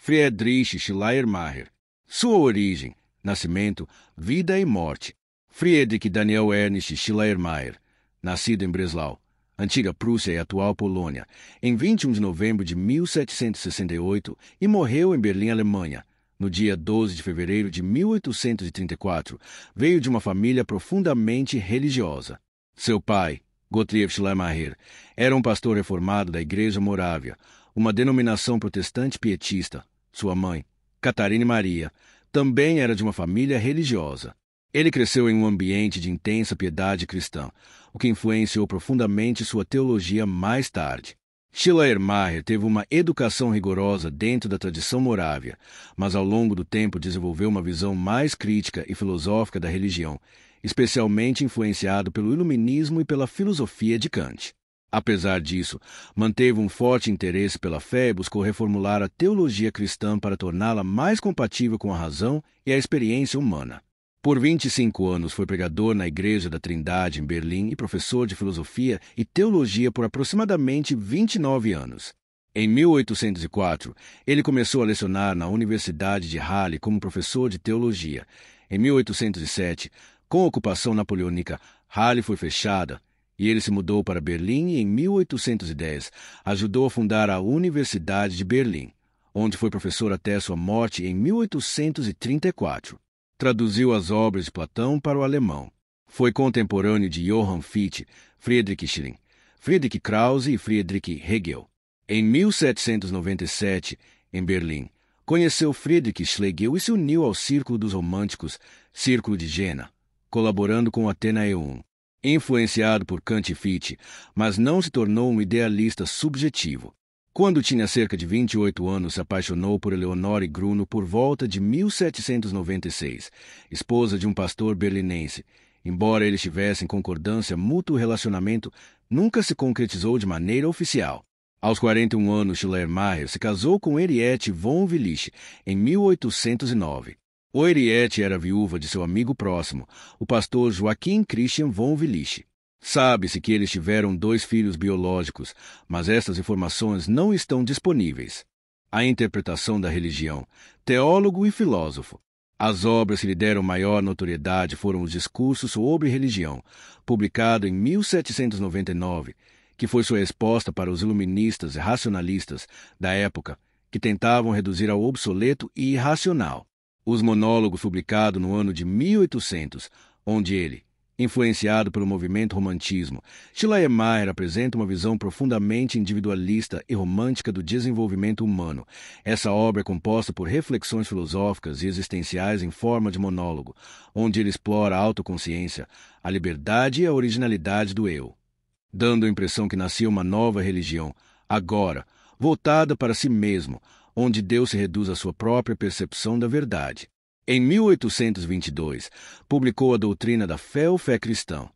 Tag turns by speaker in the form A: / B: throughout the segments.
A: Friedrich Schleiermacher. Sua origem, nascimento, vida e morte. Friedrich Daniel Ernst Schleiermacher, nascido em Breslau, antiga Prússia e atual Polônia, em 21 de novembro de 1768 e morreu em Berlim, Alemanha, no dia 12 de fevereiro de 1834, veio de uma família profundamente religiosa. Seu pai, Gottlieb Schleiermacher, era um pastor reformado da Igreja Morávia, uma denominação protestante pietista. Sua mãe, Catarina Maria, também era de uma família religiosa. Ele cresceu em um ambiente de intensa piedade cristã, o que influenciou profundamente sua teologia mais tarde. Schleiermacher teve uma educação rigorosa dentro da tradição morávia, mas ao longo do tempo desenvolveu uma visão mais crítica e filosófica da religião, especialmente influenciado pelo iluminismo e pela filosofia de Kant. Apesar disso, manteve um forte interesse pela fé e buscou reformular a teologia cristã para torná-la mais compatível com a razão e a experiência humana. Por 25 anos foi pregador na Igreja da Trindade, em Berlim, e professor de filosofia e teologia por aproximadamente 29 anos. Em 1804, ele começou a lecionar na Universidade de Halle como professor de teologia. Em 1807, com a ocupação napoleônica, Halle foi fechada e ele se mudou para Berlim e, em 1810, ajudou a fundar a Universidade de Berlim, onde foi professor até sua morte em 1834. Traduziu as obras de Platão para o alemão. Foi contemporâneo de Johann Fichte, Friedrich Schilling, Friedrich Krause e Friedrich Hegel. Em 1797, em Berlim, conheceu Friedrich Schlegel e se uniu ao Círculo dos Românticos, Círculo de Jena, colaborando com o Athenaeum. Influenciado por Kant e Fichte, mas não se tornou um idealista subjetivo. Quando tinha cerca de 28 anos, se apaixonou por Eleonore Gruno por volta de 1796, esposa de um pastor berlinense. Embora eles tivessem concordância mútua, o relacionamento nunca se concretizou de maneira oficial. Aos 41 anos, Schleiermacher se casou com Henriette von Willich em 1809. O Henriette era viúva de seu amigo próximo, o pastor Joachim Christian von Willich. Sabe-se que eles tiveram 2 filhos biológicos, mas estas informações não estão disponíveis. A interpretação da religião, teólogo e filósofo. As obras que lhe deram maior notoriedade foram os Discursos sobre Religião, publicado em 1799, que foi sua resposta para os iluministas e racionalistas da época, que tentavam reduzir ao obsoleto e irracional. Os Monólogos, publicado no ano de 1800, onde ele, influenciado pelo movimento romantismo, Schleiermacher apresenta uma visão profundamente individualista e romântica do desenvolvimento humano. Essa obra é composta por reflexões filosóficas e existenciais em forma de monólogo, onde ele explora a autoconsciência, a liberdade e a originalidade do eu, dando a impressão que nascia uma nova religião, agora, voltada para si mesmo, onde Deus se reduz à sua própria percepção da verdade. Em 1822, publicou a Doutrina da Fé ou Fé Cristã.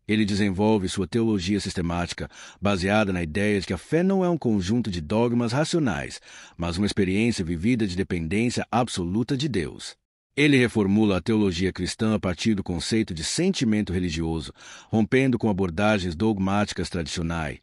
A: Ele desenvolve sua teologia sistemática, baseada na ideia de que a fé não é um conjunto de dogmas racionais, mas uma experiência vivida de dependência absoluta de Deus. Ele reformula a teologia cristã a partir do conceito de sentimento religioso, rompendo com abordagens dogmáticas tradicionais.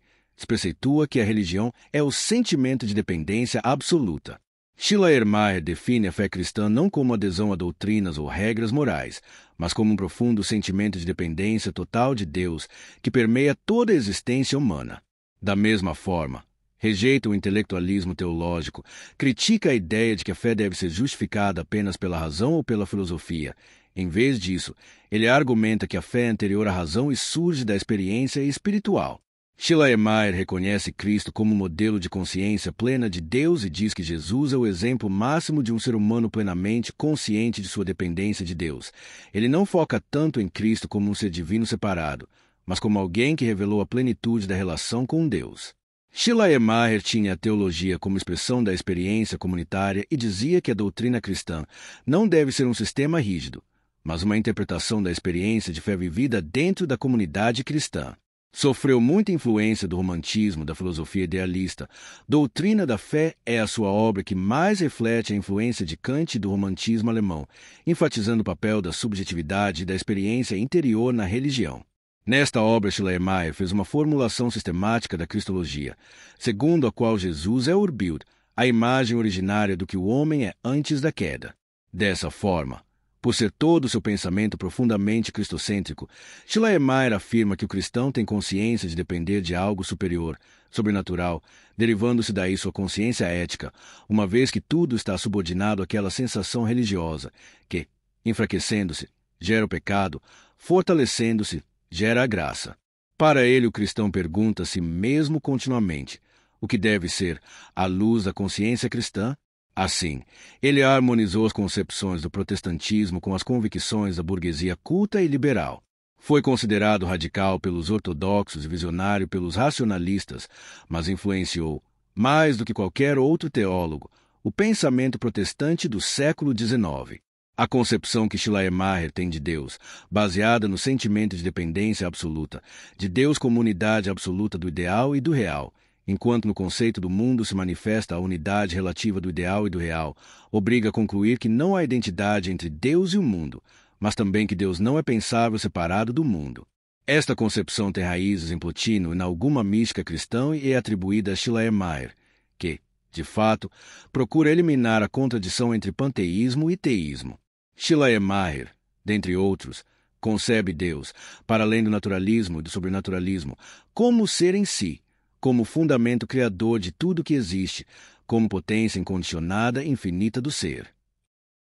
A: Preceitua que a religião é o sentimento de dependência absoluta. Schleiermacher define a fé cristã não como adesão a doutrinas ou regras morais, mas como um profundo sentimento de dependência total de Deus que permeia toda a existência humana. Da mesma forma, rejeita o intelectualismo teológico, critica a ideia de que a fé deve ser justificada apenas pela razão ou pela filosofia. Em vez disso, ele argumenta que a fé é anterior à razão e surge da experiência espiritual. Schleiermacher reconhece Cristo como modelo de consciência plena de Deus e diz que Jesus é o exemplo máximo de um ser humano plenamente consciente de sua dependência de Deus. Ele não foca tanto em Cristo como um ser divino separado, mas como alguém que revelou a plenitude da relação com Deus. Schleiermacher tinha a teologia como expressão da experiência comunitária e dizia que a doutrina cristã não deve ser um sistema rígido, mas uma interpretação da experiência de fé vivida dentro da comunidade cristã. Sofreu muita influência do romantismo, da filosofia idealista. Doutrina da Fé é a sua obra que mais reflete a influência de Kant e do romantismo alemão, enfatizando o papel da subjetividade e da experiência interior na religião. Nesta obra, Schleiermacher fez uma formulação sistemática da cristologia, segundo a qual Jesus é Urbild, a imagem originária do que o homem é antes da queda. Dessa forma, por ser todo o seu pensamento profundamente cristocêntrico, Schleiermacher afirma que o cristão tem consciência de depender de algo superior, sobrenatural, derivando-se daí sua consciência ética, uma vez que tudo está subordinado àquela sensação religiosa, que, enfraquecendo-se, gera o pecado, fortalecendo-se, gera a graça. Para ele, o cristão pergunta a si mesmo continuamente o que deve ser a luz da consciência cristã. Assim, ele harmonizou as concepções do protestantismo com as convicções da burguesia culta e liberal. Foi considerado radical pelos ortodoxos e visionário pelos racionalistas, mas influenciou, mais do que qualquer outro teólogo, o pensamento protestante do século XIX. A concepção que Schleiermacher tem de Deus, baseada no sentimento de dependência absoluta, de Deus como unidade absoluta do ideal e do real, enquanto no conceito do mundo se manifesta a unidade relativa do ideal e do real, obriga a concluir que não há identidade entre Deus e o mundo, mas também que Deus não é pensável separado do mundo. Esta concepção tem raízes em Plotino e em alguma mística cristã e é atribuída a Schleiermacher, que, de fato, procura eliminar a contradição entre panteísmo e teísmo. Schleiermacher, dentre outros, concebe Deus, para além do naturalismo e do sobrenaturalismo, como ser em si, como fundamento criador de tudo que existe, como potência incondicionada e infinita do ser.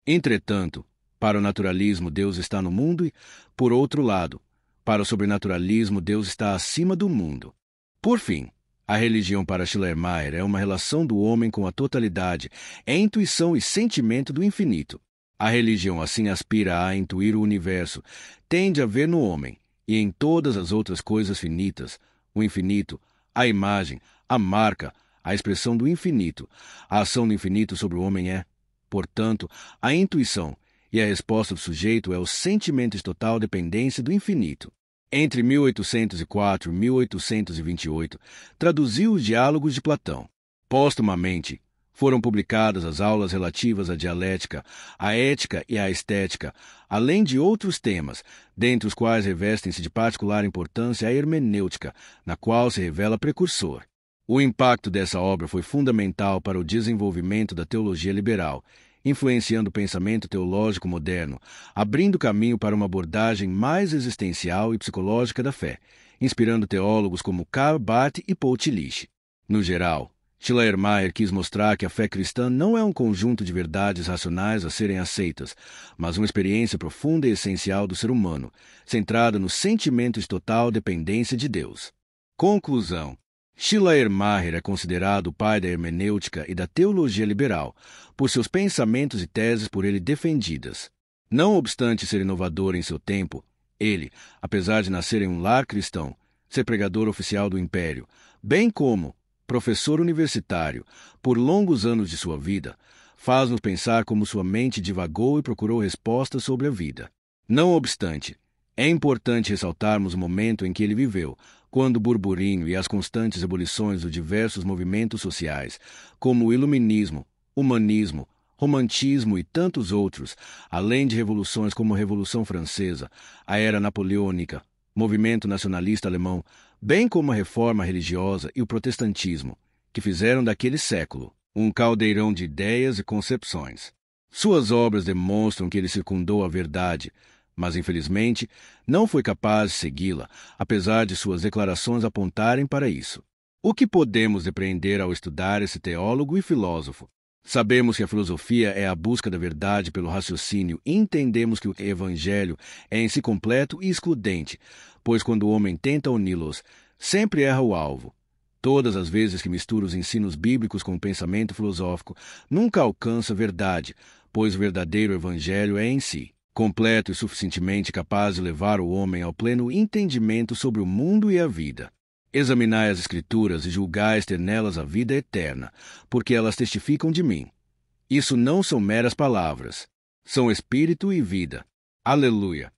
A: Entretanto, para o naturalismo Deus está no mundo e, por outro lado, para o sobrenaturalismo Deus está acima do mundo. Por fim, a religião para Schleiermacher é uma relação do homem com a totalidade, é intuição e sentimento do infinito. A religião assim aspira a intuir o universo, tende a ver no homem, e em todas as outras coisas finitas, o infinito, a imagem, a marca, a expressão do infinito. A ação do infinito sobre o homem é, portanto, a intuição, e a resposta do sujeito é o sentimento de total dependência do infinito. Entre 1804 e 1828, traduziu os Diálogos de Platão. Póstumamente, foram publicadas as aulas relativas à dialética, à ética e à estética, além de outros temas, dentre os quais revestem-se de particular importância a hermenêutica, na qual se revela precursor. O impacto dessa obra foi fundamental para o desenvolvimento da teologia liberal, influenciando o pensamento teológico moderno, abrindo caminho para uma abordagem mais existencial e psicológica da fé, inspirando teólogos como Karl Barth e Paul Tillich. No geral, Schleiermacher quis mostrar que a fé cristã não é um conjunto de verdades racionais a serem aceitas, mas uma experiência profunda e essencial do ser humano, centrada no sentimento de total dependência de Deus. Conclusão: Schleiermacher é considerado o pai da hermenêutica e da teologia liberal, por seus pensamentos e teses por ele defendidas. Não obstante ser inovador em seu tempo, ele, apesar de nascer em um lar cristão, ser pregador oficial do Império, bem como professor universitário, por longos anos de sua vida, faz-nos pensar como sua mente divagou e procurou respostas sobre a vida. Não obstante, é importante ressaltarmos o momento em que ele viveu, quando o burburinho e as constantes ebulições dos diversos movimentos sociais, como o iluminismo, humanismo, romantismo e tantos outros, além de revoluções como a Revolução Francesa, a Era Napoleônica, movimento nacionalista alemão, bem como a reforma religiosa e o protestantismo, que fizeram daquele século um caldeirão de ideias e concepções. Suas obras demonstram que ele circundou a verdade, mas infelizmente não foi capaz de segui-la, apesar de suas declarações apontarem para isso. O que podemos depreender ao estudar esse teólogo e filósofo? Sabemos que a filosofia é a busca da verdade pelo raciocínio e entendemos que o evangelho é em si completo e excludente, pois quando o homem tenta uni-los, sempre erra o alvo. Todas as vezes que mistura os ensinos bíblicos com o pensamento filosófico, nunca alcança a verdade, pois o verdadeiro evangelho é em si completo e suficientemente capaz de levar o homem ao pleno entendimento sobre o mundo e a vida. Examinai as Escrituras e julgais ter nelas a vida eterna, porque elas testificam de mim. Isso não são meras palavras, são espírito e vida. Aleluia!